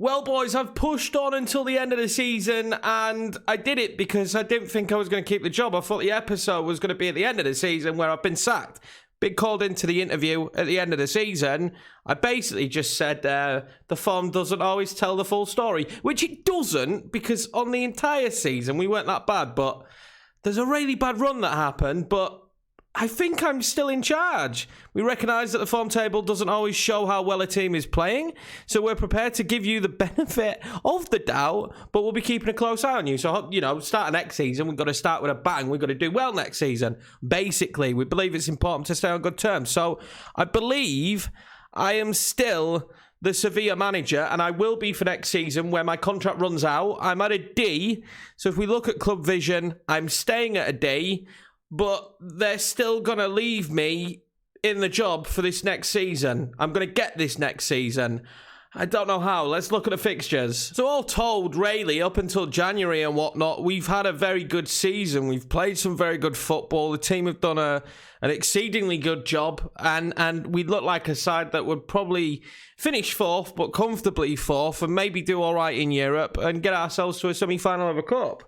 Well, boys, I've pushed on until the end of the season, and I did it because I didn't think I was going to keep the job. I thought the episode was going to be at the end of the season where I've been sacked. Been called into the interview at the end of the season. I basically just said the form doesn't always tell the full story, which it doesn't, because on the entire season we weren't that bad, but there's a really bad run that happened, but I think I'm still in charge. We recognise that the form table doesn't always show how well a team is playing, so we're prepared to give you the benefit of the doubt, but we'll be keeping a close eye on you. So, starting next season, we've got to start with a bang. We've got to do well next season. Basically, we believe it's important to stay on good terms. So, I believe I am still the Sevilla manager, and I will be for next season where my contract runs out. I'm at a D, so if we look at club vision, I'm staying at a D, but they're still going to leave me in the job for this next season. I'm going to get this next season. I don't know how. Let's look at the fixtures. So all told, really, up until January and whatnot, we've had a very good season. We've played some very good football. The team have done an exceedingly good job, and we look like a side that would probably finish fourth, but comfortably fourth, and maybe do all right in Europe and get ourselves to a semi-final of a cup.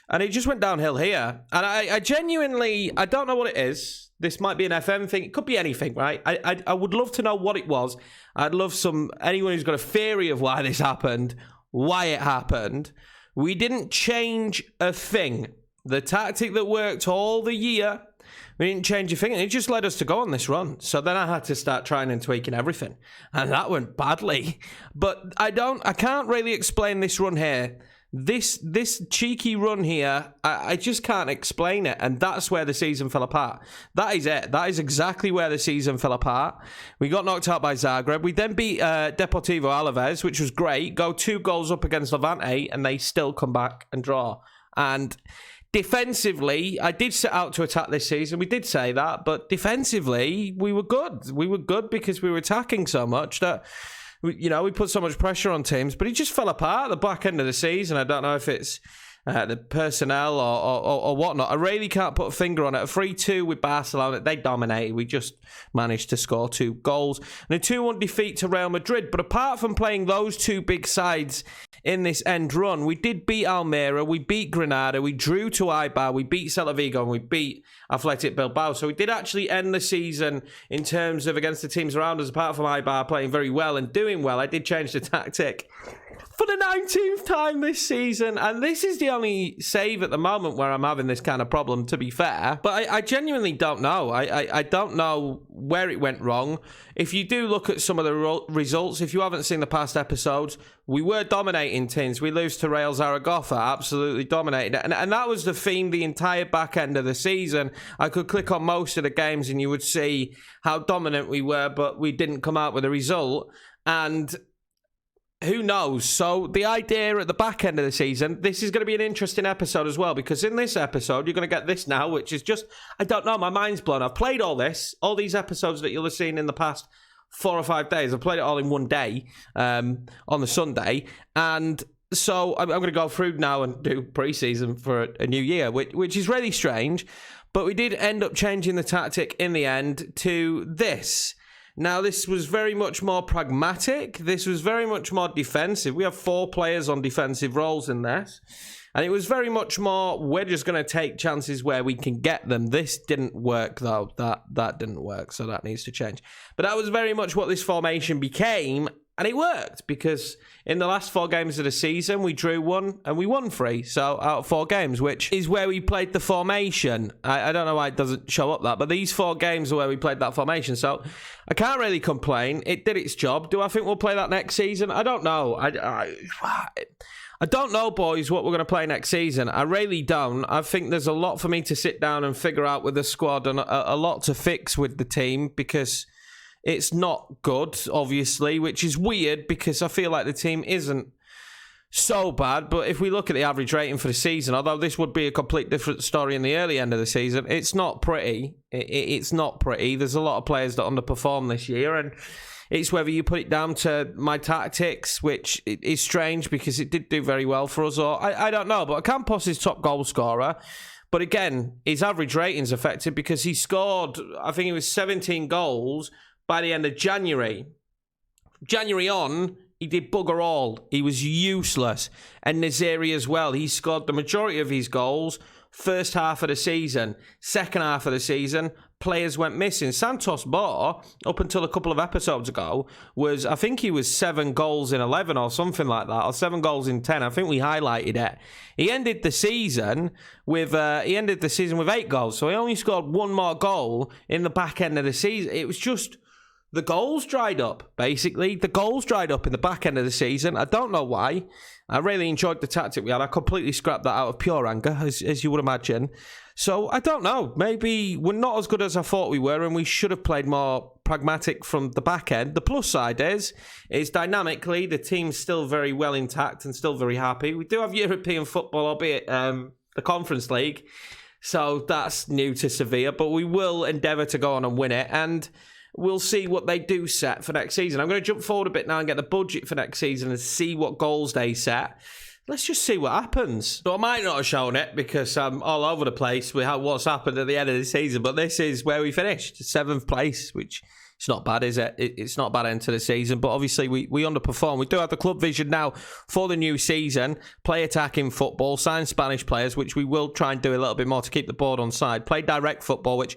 And it just went downhill here. And I genuinely, I don't know what it is. This might be an FM thing. It could be anything, right? I would love to know what it was. I'd love anyone who's got a theory of why this happened, why it happened. We didn't change a thing. The tactic that worked all the year, we didn't change a thing. And it just led us to go on this run. So then I had to start trying and tweaking everything. And that went badly. But I can't really explain this run here. This cheeky run here, I just can't explain it, and that's where the season fell apart. That is it. That is exactly where the season fell apart. We got knocked out by Zagreb. We then beat Deportivo Alaves, which was great. Go 2 goals up against Levante, and they still come back and draw. And defensively, I did set out to attack this season. We did say that, but defensively, we were good. We were good because we were attacking so much that we put so much pressure on teams, but it just fell apart at the back end of the season. I don't know if it's the personnel or whatnot. I really can't put a finger on it. A 3-2 with Barcelona, they dominated. We just managed to score 2 goals. And a 2-1 defeat to Real Madrid. But apart from playing those 2 big sides in this end run, we did beat Almeria, we beat Granada, we drew to Eibar, we beat Celta Vigo, and we beat Athletic Bilbao. So we did actually end the season in terms of against the teams around us, apart from Eibar playing very well and doing well. I did change the tactic for the 19th time this season, and this is the only save at the moment where I'm having this kind of problem, to be fair. But I genuinely don't know. I don't know where it went wrong. If you do look at some of the results, if you haven't seen the past episodes, we were dominating teams. We lose to Real Zaragoza, absolutely dominated. And that was the theme the entire back end of the season. I could click on most of the games and you would see how dominant we were, but we didn't come out with a result. And who knows? So the idea at the back end of the season, this is going to be an interesting episode as well, because in this episode, you're going to get this now, which is just, I don't know, my mind's blown. I've played all these episodes that you'll have seen in the past 4 or 5 days. I've played it all in one day on the Sunday. And so I'm going to go through now and do preseason for a new year, which is really strange. But we did end up changing the tactic in the end to this. Now, this was very much more pragmatic. This was very much more defensive. We have 4 players on defensive roles in this. And it was very much more, we're just going to take chances where we can get them. This didn't work, though. That didn't work, so that needs to change. But that was very much what this formation became. And it worked, because in the last 4 games of the season, we drew 1 and we won 3. So out of 4 games, which is where we played the formation. I don't know why it doesn't show up that, but these 4 games are where we played that formation. So I can't really complain. It did its job. Do I think we'll play that next season? I don't know. I don't know, boys, what we're going to play next season. I really don't. I think there's a lot for me to sit down and figure out with the squad, and a lot to fix with the team, because it's not good, obviously, which is weird because I feel like the team isn't so bad. But if we look at the average rating for the season, although this would be a complete different story in the early end of the season, it's not pretty. It's not pretty. There's a lot of players that underperform this year, and it's whether you put it down to my tactics, which is strange because it did do very well for us, or I don't know. But Campos is top goal scorer. But again, his average rating's affected because he scored, I think it was 17 goals by the end of January. January on, he did bugger all. He was useless. And Naziri as well. He scored the majority of his goals first half of the season. Second half of the season, players went missing. Santos Borja, up until a couple of episodes ago, I think he was 7 goals in 11 or something like that, or 7 goals in 10. I think we highlighted it. He ended the season with 8 goals. So he only scored 1 more goal in the back end of the season. It was just the goals dried up, basically. The goals dried up in the back end of the season. I don't know why. I really enjoyed the tactic we had. I completely scrapped that out of pure anger, as you would imagine. So, I don't know. Maybe we're not as good as I thought we were, and we should have played more pragmatic from the back end. The plus side is dynamically, the team's still very well intact and still very happy. We do have European football, albeit the Conference League. So, that's new to Sevilla, but we will endeavour to go on and win it. And we'll see what they do set for next season. I'm going to jump forward a bit now and get the budget for next season and see what goals they set. Let's just see what happens. So I might not have shown it because I'm all over the place with what's happened at the end of the season, but this is where we finished. 7th place, which it's not bad, is it? It's not bad end to the season, but obviously we underperform. We do have the club vision now for the new season. Play attacking football, sign Spanish players, which we will try and do a little bit more to keep the board on side. Play direct football, which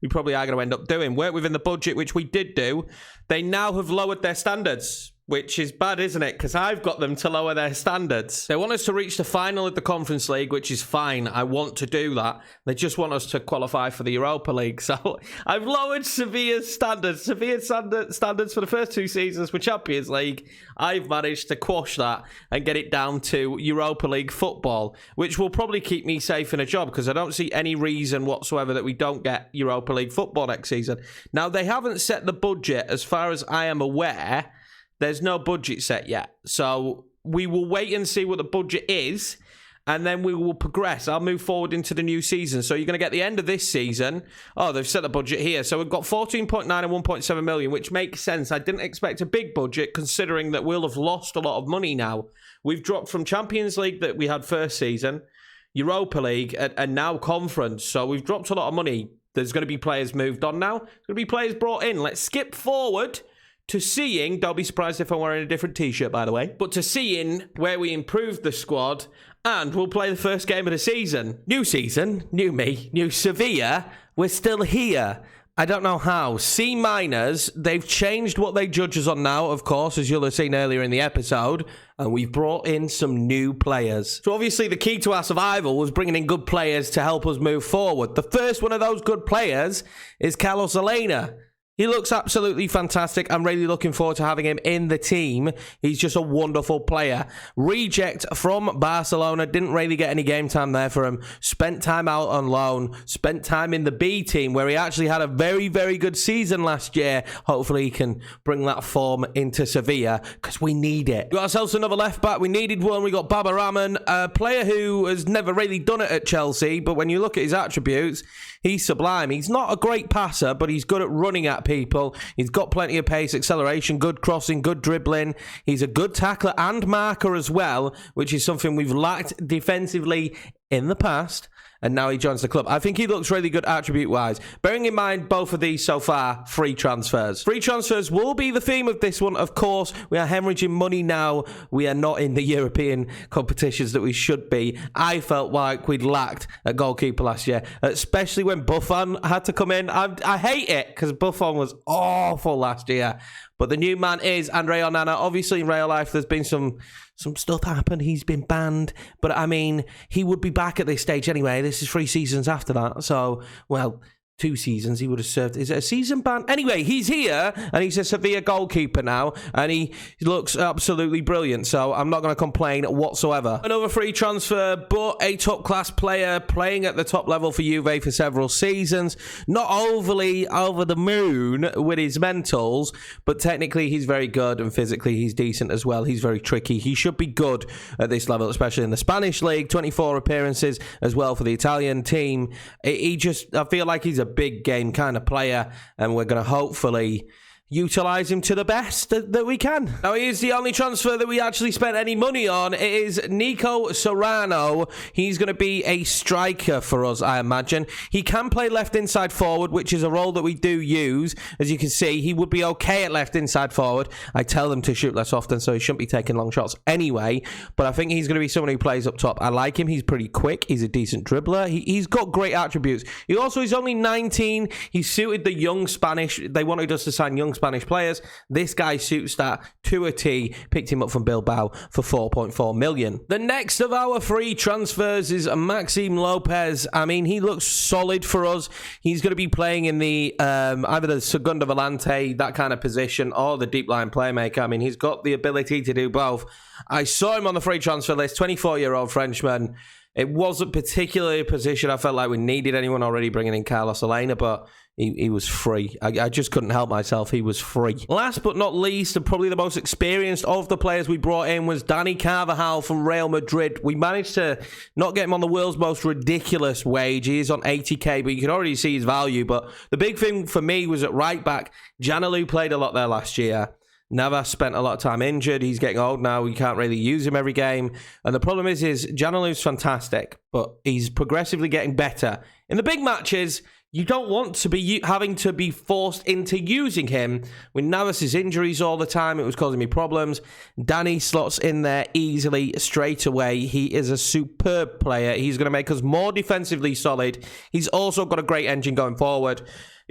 we probably are going to end up doing. Work within the budget, which we did do. They now have lowered their standards, which is bad, isn't it? Because I've got them to lower their standards. They want us to reach the final of the Conference League, which is fine. I want to do that. They just want us to qualify for the Europa League. So I've lowered Sevilla's standards. Sevilla's standards for the first 2 seasons for Champions League. I've managed to quash that and get it down to Europa League football, which will probably keep me safe in a job because I don't see any reason whatsoever that we don't get Europa League football next season. Now, they haven't set the budget as far as I am aware. There's no budget set yet. So we will wait and see what the budget is, and then we will progress. I'll move forward into the new season. So you're going to get the end of this season. Oh, they've set the budget here. So we've got 14.9 and 1.7 million, which makes sense. I didn't expect a big budget considering that we'll have lost a lot of money now. We've dropped from Champions League that we had first season, Europa League, and now Conference. So we've dropped a lot of money. There's going to be players moved on now. There's going to be players brought in. Let's skip forward to seeing, don't be surprised if I'm wearing a different t-shirt, by the way, but to seeing where we improved the squad, and we'll play the first game of the season. New season, new me, new Sevilla. We're still here. I don't know how. C-, they've changed what they judge us on now, of course, as you'll have seen earlier in the episode, and we've brought in some new players. So obviously the key to our survival was bringing in good players to help us move forward. The first one of those good players is Carlos Elena. He looks absolutely fantastic. I'm really looking forward to having him in the team. He's just a wonderful player. Reject from Barcelona. Didn't really get any game time there for him. Spent time out on loan. Spent time in the B team where he actually had a very, very good season last year. Hopefully he can bring that form into Sevilla because we need it. We got ourselves another left back. We needed one. We got Ramon, a player who has never really done it at Chelsea. But when you look at his attributes, he's sublime. He's not a great passer, but he's good at running at people. He's got plenty of pace, acceleration, good crossing, good dribbling. He's a good tackler and marker as well, which is something we've lacked defensively in the past. And now he joins the club. I think he looks really good attribute-wise. Bearing in mind both of these so far, free transfers. Free transfers will be the theme of this one, of course. We are hemorrhaging money now. We are not in the European competitions that we should be. I felt like we'd lacked a goalkeeper last year, especially when Buffon had to come in. I hate it because Buffon was awful last year. But the new man is Andre Onana. Obviously, in real life, there's been some stuff happen. He's been banned. But, I mean, he would be back at this stage anyway. This is 3 seasons after that. So, well, 2 seasons he would have served. Is it a season ban? Anyway, he's here, and he's a Sevilla goalkeeper now, and he looks absolutely brilliant. So I'm not going to complain whatsoever. Another free transfer, but a top-class player playing at the top level for Juve for several seasons. Not overly over the moon with his mentals, but technically he's very good, and physically he's decent as well. He's very tricky. He should be good at this level, especially in the Spanish league. 24 appearances as well for the Italian team. I feel like he's a big game kind of player, and we're going to hopefully, utilise him to the best that we can. Now, he is the only transfer that we actually spent any money on. It is Nico Serrano. He's going to be a striker for us, I imagine. He can play left inside forward, which is a role that we do use. As you can see, he would be okay at left inside forward. I tell him to shoot less often, so he shouldn't be taking long shots anyway. But I think he's going to be someone who plays up top. I like him. He's pretty quick. He's a decent dribbler. He's got great attributes. He's only 19. He suited the young Spanish. They wanted us to sign young Spanish players. This guy suits that to a T. Picked him up from Bilbao for 4.4 million. The next of our free transfers is Maxim Lopez. I mean, he looks solid for us. He's going to be playing in the either the Segunda Volante, that kind of position, or the deep line playmaker. I mean, he's got the ability to do both. I saw him on the free transfer list, 24-year-old Frenchman. It wasn't particularly a position I felt like we needed anyone already, bringing in Carlos Elena, but he was free. I just couldn't help myself. He was free. Last but not least, and probably the most experienced of the players we brought in, was Dani Carvajal from Real Madrid. We managed to not get him on the world's most ridiculous wage. He is on 80k, but you can already see his value. But the big thing for me was at right back. Janalu played a lot there last year. Navas spent a lot of time injured. He's getting old now. We can't really use him every game. And the problem is Janalu's fantastic, but he's progressively getting better. In the big matches, you don't want to be having to be forced into using him. With Navas' injuries all the time, it was causing me problems. Danny slots in there easily, straight away. He is a superb player. He's going to make us more defensively solid. He's also got a great engine going forward.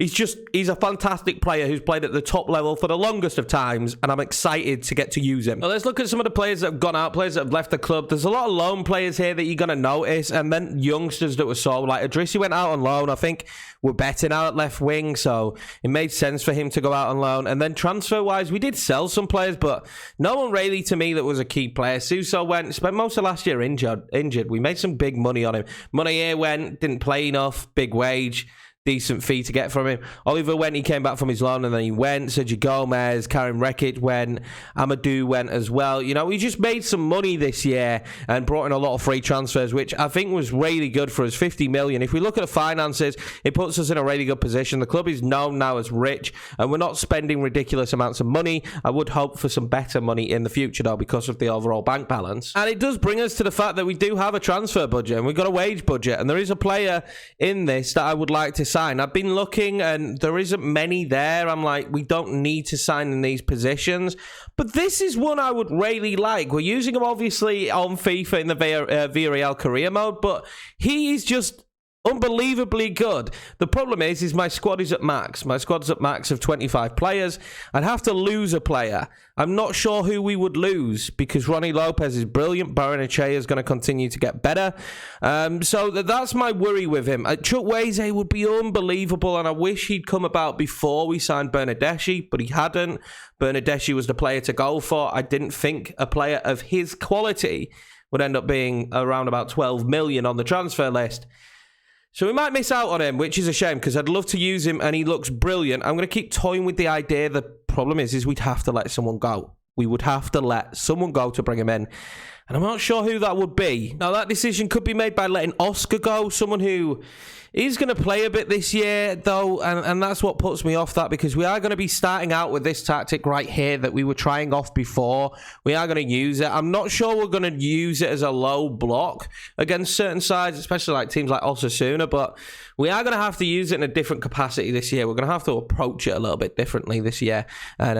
He's a fantastic player who's played at the top level for the longest of times, and I'm excited to get to use him. Now, let's look at some of the players that have gone out, players that have left the club. There's a lot of loan players here that you're going to notice, and then youngsters that were sold. Like Idrissi went out on loan. I think we're better now at left wing, so it made sense for him to go out on loan. And then transfer-wise, we did sell some players, but no one really, to me, that was a key player. Suso spent most of last year injured. We made some big money on him. Money went, didn't play enough, big wage. Decent fee to get from him. Oliver went, he came back from his loan and then he went. Sergio Gomez, Karim Rekic went. Amadou went as well. You know, we just made some money this year and brought in a lot of free transfers, which I think was really good for us. 50 million. If we look at the finances, it puts us in a really good position. The club is known now as rich and we're not spending ridiculous amounts of money. I would hope for some better money in the future though, because of the overall bank balance. And it does bring us to the fact that we do have a transfer budget and we've got a wage budget, and there is a player in this that I would like to sign. I've been looking and there isn't many there. I'm like, we don't need to sign in these positions. But this is one I would really like. We're using him obviously on FIFA in the Villarreal career mode, but he is just unbelievably good. The problem is my squad is at max. My squad's at max of 25 players. I'd have to lose a player. I'm not sure who we would lose because Ronnie Lopez is brilliant. Barrenechea is going to continue to get better. So that's my worry with him. Chukwueze would be unbelievable, and I wish he'd come about before we signed Bernardeschi, but he hadn't. Bernardeschi was the player to go for. I didn't think a player of his quality would end up being around about 12 million on the transfer list. So we might miss out on him, which is a shame because I'd love to use him and he looks brilliant. I'm going to keep toying with the idea. The problem is we'd have to let someone go. We would have to let someone go to bring him in. And I'm not sure who that would be. Now, that decision could be made by letting Oscar go, someone who is going to play a bit this year, though, and that's what puts me off that, because we are going to be starting out with this tactic right here that we were trying off before. We are going to use it. I'm not sure we're going to use it as a low block against certain sides, especially like teams like Osasuna, but we are going to have to use it in a different capacity this year. We're going to have to approach it a little bit differently this year, and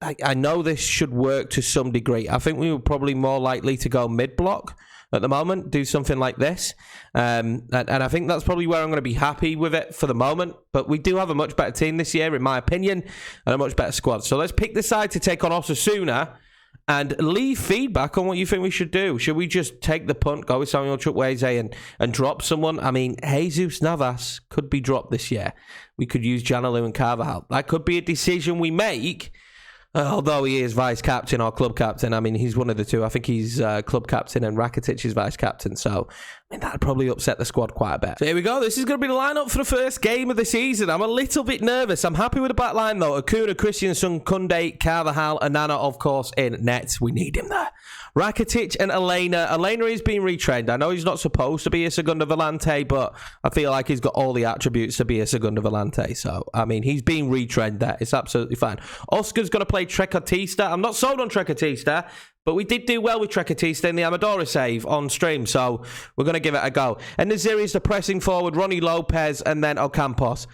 I know this should work to some degree. I think we were probably more likely to go mid-block at the moment, do something like this. And I think that's probably where I'm going to be happy with it for the moment. But we do have a much better team this year, in my opinion, and a much better squad. So let's pick the side to take on Osasuna and leave feedback on what you think we should do. Should we just take the punt, go with Samuel Chukwueze and drop someone? I mean, Jesus Navas could be dropped this year. We could use Janalu and Carvajal. That could be a decision we make. Although he is vice captain or club captain, I mean, he's one of the two. I think he's club captain and Rakitic is vice captain. So I mean, that'd probably upset the squad quite a bit. So here we go. This is going to be the lineup for the first game of the season. I'm a little bit nervous. I'm happy with the back line, though. Acuna, Christensen, Koundé, Carvajal, and Nana, of course, in net. We need him there. Rakitic and Elena. Elena is being retrained. I know he's not supposed to be a Segunda Volante, but I feel like he's got all the attributes to be a Segunda Volante. So, I mean, he's being retrained there. It's absolutely fine. Oscar's going to play Trequartista. I'm not sold on Trequartista, but we did do well with Trequartista in the Amadora save on stream, so we're going to give it a go. And Naziri is the pressing forward, Ronnie Lopez, and then Ocampos.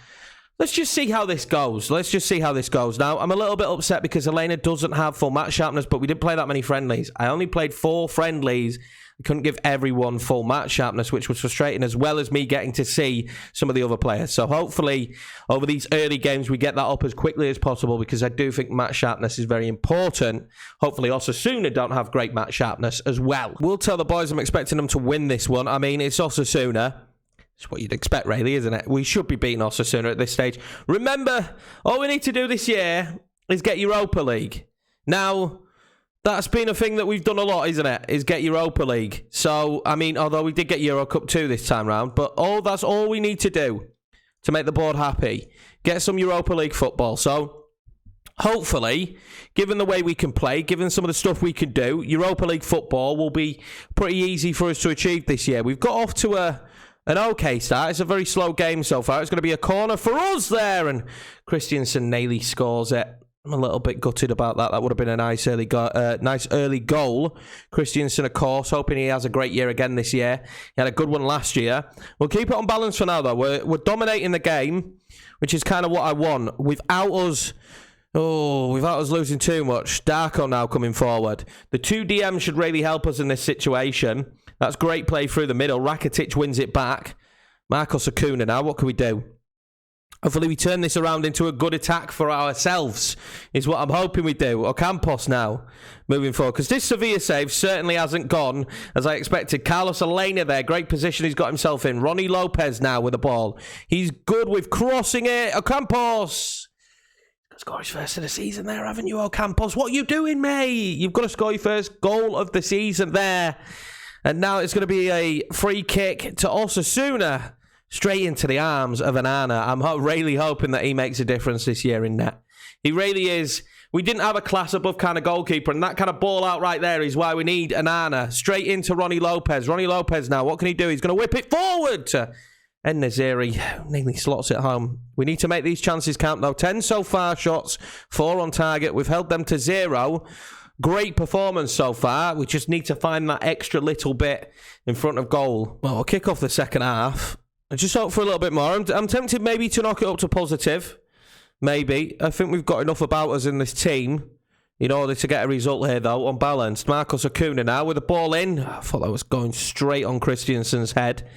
Let's just see how this goes. Now, I'm a little bit upset because Elena doesn't have full match sharpness, but we didn't play that many friendlies. I only played 4 friendlies. I couldn't give everyone full match sharpness, which was frustrating, as well as me getting to see some of the other players. So hopefully, over these early games, we get that up as quickly as possible, because I do think match sharpness is very important. Hopefully, Osasuna don't have great match sharpness as well. We'll tell the boys I'm expecting them to win this one. I mean, it's Osasuna. It's what you'd expect, really, isn't it? We should be beating Osasuna at this stage. Remember, all we need to do this year is get Europa League. Now, that's been a thing that we've done a lot, isn't it? Is get Europa League. So, I mean, although we did get Euro Cup 2 this time round, but that's all we need to do to make the board happy. Get some Europa League football. So, hopefully, given the way we can play, given some of the stuff we can do, Europa League football will be pretty easy for us to achieve this year. We've got off to an okay start. It's a very slow game so far. It's going to be a corner for us there, and Christensen nearly scores it. I'm a little bit gutted about that. That would have been a nice early goal. Christensen, of course, hoping he has a great year again this year. He had a good one last year. We'll keep it on balance for now, though. We're dominating the game, which is kind of what I want. Without us losing too much. Darko now coming forward. The 2 DMs should really help us in this situation. That's great play through the middle. Rakitic wins it back. Marcos Acuna now. What can we do? Hopefully we turn this around into a good attack for ourselves, is what I'm hoping we do. Ocampos now, moving forward. Because this Sevilla save certainly hasn't gone as I expected. Carlos Elena there, great position he's got himself in. Ronnie Lopez now with the ball. He's good with crossing it. Ocampos. Score his first of the season there, haven't you, Ocampos? What are you doing, mate? You've got to score your first goal of the season there. And now it's going to be a free kick to Osasuna. Straight into the arms of Anana. I'm really hoping that he makes a difference this year in net. He really is. We didn't have a class above kind of goalkeeper, and that kind of ball out right there is why we need Anana. Straight into Ronnie Lopez. Ronnie Lopez now, what can he do? He's going to whip it forward to En-Nesyri. Nearly slots it home. We need to make these chances count, though. 10 so far shots, 4 on target. We've held them to 0. Great performance so far. We just need to find that extra little bit in front of goal. Well, we'll kick off the second half. I just hope for a little bit more. I'm tempted maybe to knock it up to positive. Maybe. I think we've got enough about us in this team in order to get a result here, though, on balance. Marcos Acuna now with the ball in. I thought that was going straight on Christensen's head.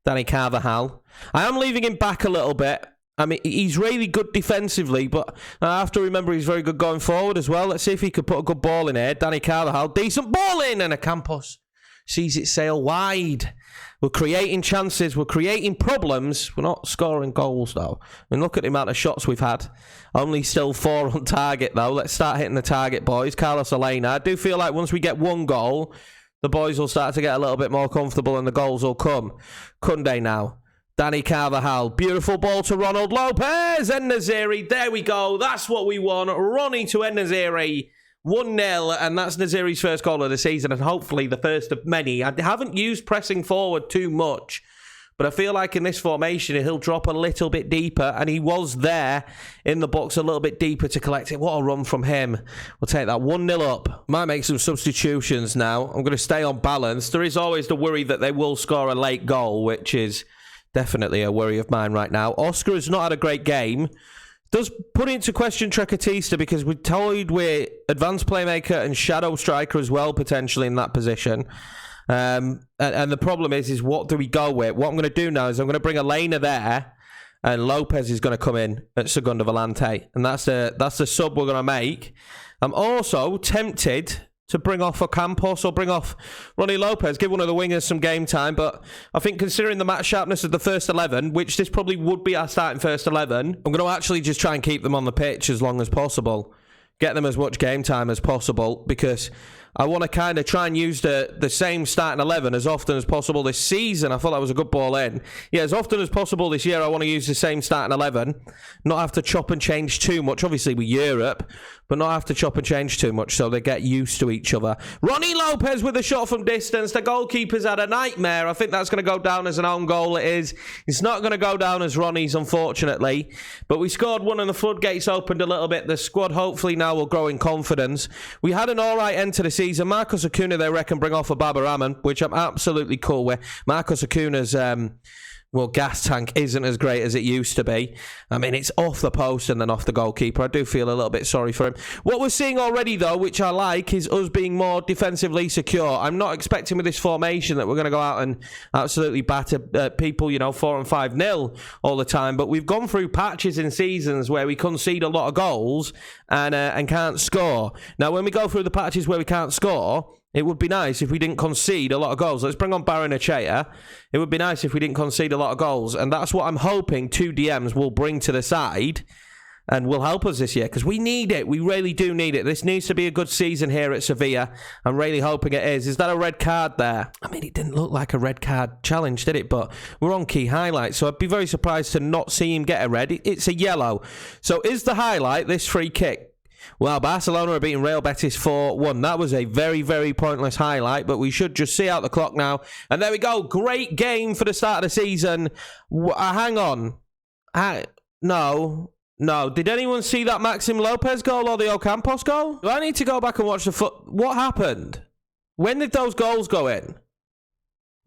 Danny Carvajal. I am leaving him back a little bit. I mean, he's really good defensively, but I have to remember he's very good going forward as well. Let's see if he could put a good ball in here. Danny Carvajal, decent ball in, and Ocampos sees it sail wide. We're creating chances. We're creating problems. We're not scoring goals, though. I mean, look at the amount of shots we've had. Only still 4 on target, though. Let's start hitting the target, boys. Carlos Elena. I do feel like once we get 1 goal, the boys will start to get a little bit more comfortable and the goals will come. Koundé now. Danny Carvajal. Beautiful ball to Ronald Lopez. En-Nesyri. There we go. That's what we want. Ronnie to En-Nesyri. 1-0, and that's Naziri's first goal of the season, and hopefully the first of many. I haven't used pressing forward too much, but I feel like in this formation he'll drop a little bit deeper, and he was there in the box a little bit deeper to collect it. What a run from him. We'll take that 1-0 up. Might make some substitutions now. I'm going to stay on balance. There is always the worry that they will score a late goal, which is definitely a worry of mine right now. Oscar has not had a great game. Does put into question Trequartista, because we're told we're advanced playmaker and shadow striker as well, potentially in that position. And the problem is what do we go with? What I'm going to do now is I'm going to bring Elena there, and Lopez is going to come in at Segunda Volante. And that's the sub we're going to make. I'm also tempted to bring off Ocampos or bring off Ronnie Lopez, give one of the wingers some game time. But I think considering the match sharpness of the first 11, which this probably would be our starting first 11, I'm going to actually just try and keep them on the pitch as long as possible. Get them as much game time as possible, because I want to kind of try and use the same starting 11 as often as possible this season. I thought that was a good ball in. Yeah, as often as possible this year, I want to use the same starting 11. Not have to chop and change too much. Obviously, with Europe, but not have to chop and change too much so they get used to each other. Ronnie Lopez with a shot from distance. The goalkeeper's had a nightmare. I think that's going to go down as an own goal. It is. It's not going to go down as Ronnie's, unfortunately. But we scored one and the floodgates opened a little bit. The squad hopefully now will grow in confidence. We had an alright end to the season. Marcos Acuna, they reckon, bring off a Ramon, which I'm absolutely cool with. Marcos Acuna's gas tank isn't as great as it used to be. I mean, it's off the post and then off the goalkeeper. I do feel a little bit sorry for him. What we're seeing already, though, which I like, is us being more defensively secure. I'm not expecting with this formation that we're going to go out and absolutely batter people, 4 and 5-0 all the time. But we've gone through patches in seasons where we concede a lot of goals and can't score. Now, when we go through the patches where we can't score, it would be nice if we didn't concede a lot of goals. Let's bring on Barrenechea. It would be nice if we didn't concede a lot of goals. And that's what I'm hoping 2DMs will bring to the side and will help us this year, because we need it. We really do need it. This needs to be a good season here at Sevilla. I'm really hoping it is. Is that a red card there? I mean, it didn't look like a red card challenge, did it? But we're on key highlights, so I'd be very surprised to not see him get a red. It's a yellow. So is the highlight this free kick? Well, Barcelona are beating Real Betis 4-1. That was a very, very pointless highlight, but we should just see out the clock now. And there we go. Great game for the start of the season. Hang on. No. Did anyone see that Maxim Lopez goal or the Ocampos goal? Do I need to go back and watch the What happened? When did those goals go in?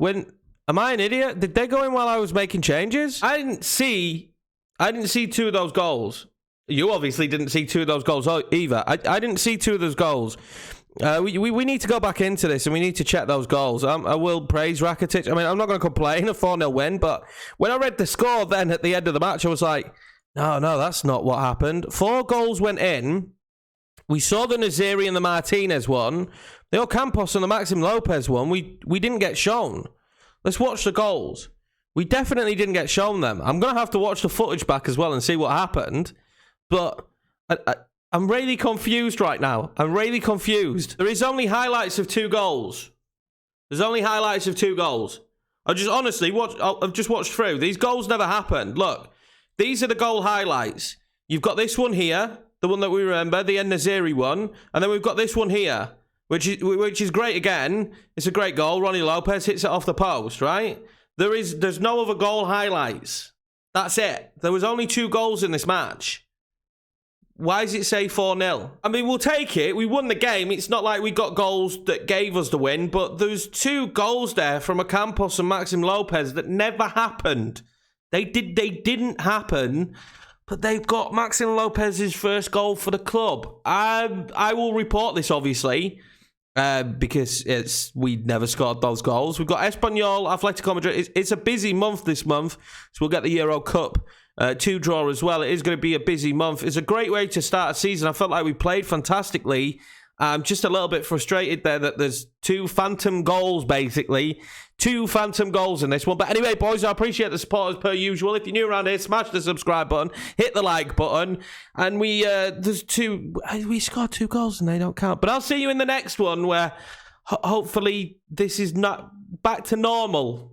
Am I an idiot? Did they go in while I was making changes? I didn't see 2 of those goals. You obviously didn't see 2 of those goals either. I didn't see 2 of those goals. We need to go back into this and we need to check those goals. I will praise Rakitic. I mean, I'm not going to complain, a 4-0 win, but when I read the score then at the end of the match, I was like, no, that's not what happened. 4 goals went in. We saw the Naziri and the Martinez one. The Ocampos and the Maxim Lopez one, we didn't get shown. Let's watch the goals. We definitely didn't get shown them. I'm going to have to watch the footage back as well and see what happened. But I'm really confused right now. I'm really confused. There is only highlights of 2 goals. There's only highlights of 2 goals. I've just watched through. These goals never happened. Look, these are the goal highlights. You've got this one here, the one that we remember, the En-Nesyri one, and then we've got this one here, which is great again. It's a great goal. Ronnie Lopez hits it off the post, right? There's no other goal highlights. That's it. There was only 2 goals in this match. Why does it say 4-0? I mean, we'll take it. We won the game. It's not like we got goals that gave us the win, but there's 2 goals there from Ocampos and Maxim Lopez that never happened. They didn't happen, but they've got Maxim Lopez's first goal for the club. I will report this, obviously, because we never scored those goals. We've got Espanyol, Atletico Madrid. It's a busy month this month, so we'll get the Euro Cup 2 draw as well. It is going to be a busy month. It's a great way to start a season. I felt like we played fantastically. I'm just a little bit frustrated there that there's 2 phantom goals, basically. 2 phantom goals in this one. But anyway, boys, I appreciate the support as per usual. If you're new around here, smash the subscribe button, hit the like button. And we scored 2 goals and they don't count. But I'll see you in the next one where hopefully this is not back to normal.